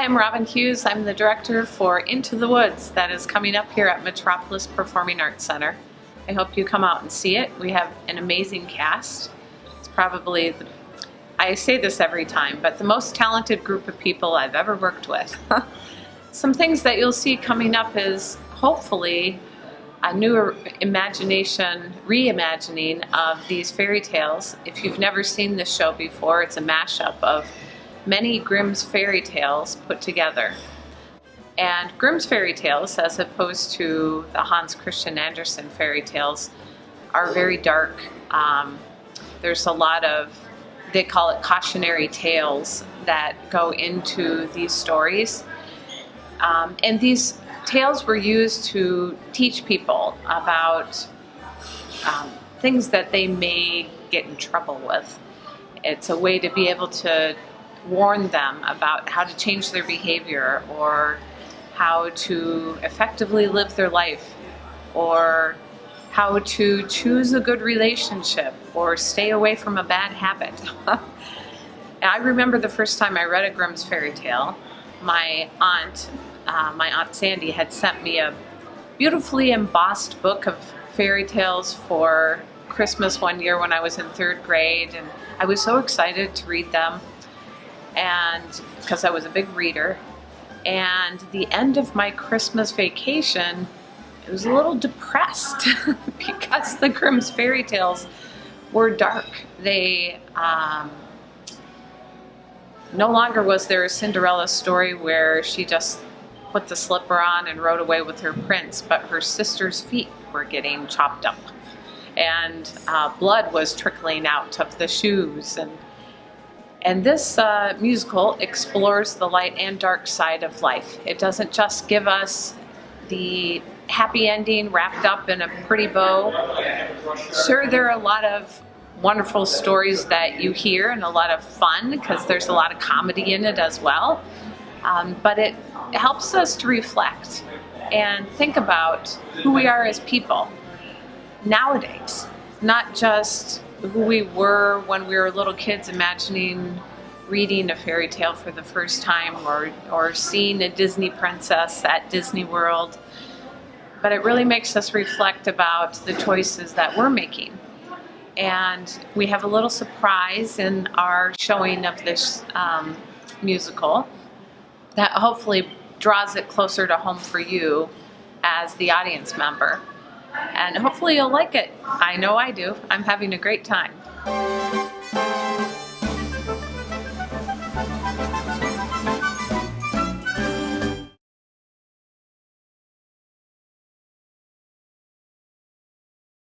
I'm Robin Hughes. I'm the director for Into the Woods that is coming up here at Metropolis Performing Arts Center. I hope you come out and see it. We have an amazing cast. It's probably, I say this every time, but the most talented group of people I've ever worked with. Some things that you'll see coming up is hopefully a new reimagining of these fairy tales. If you've never seen this show before, it's a mashup of many Grimm's fairy tales put together. And Grimm's fairy tales, as opposed to the Hans Christian Andersen fairy tales, are very dark. There's a lot of, they call it cautionary tales that go into these stories. And these tales were used to teach people about things that they may get in trouble with. It's a way to be able to warn them about how to change their behavior, or how to effectively live their life, or how to choose a good relationship, or stay away from a bad habit. I remember the first time I read a Grimm's fairy tale, my aunt Sandy had sent me a beautifully embossed book of fairy tales for Christmas one year when I was in 3rd grade, and I was so excited to read them, and because I was a big reader. And the end of my Christmas vacation, I was a little depressed because the Grimm's fairy tales were dark. They no longer was there a Cinderella story where she just put the slipper on and rode away with her prince, but her sister's feet were getting chopped up, and blood was trickling out of the shoes. And this musical explores the light and dark side of life. It doesn't just give us the happy ending wrapped up in a pretty bow. Sure, there are a lot of wonderful stories that you hear and a lot of fun, because there's a lot of comedy in it as well. But it helps us to reflect and think about who we are as people nowadays, not just who we were when we were little kids, imagining reading a fairy tale for the first time, or seeing a Disney princess at Disney World. But it really makes us reflect about the choices that we're making. And we have a little surprise in our showing of this musical that hopefully draws it closer to home for you as the audience member. And hopefully you'll like it. I know I do. I'm having a great time.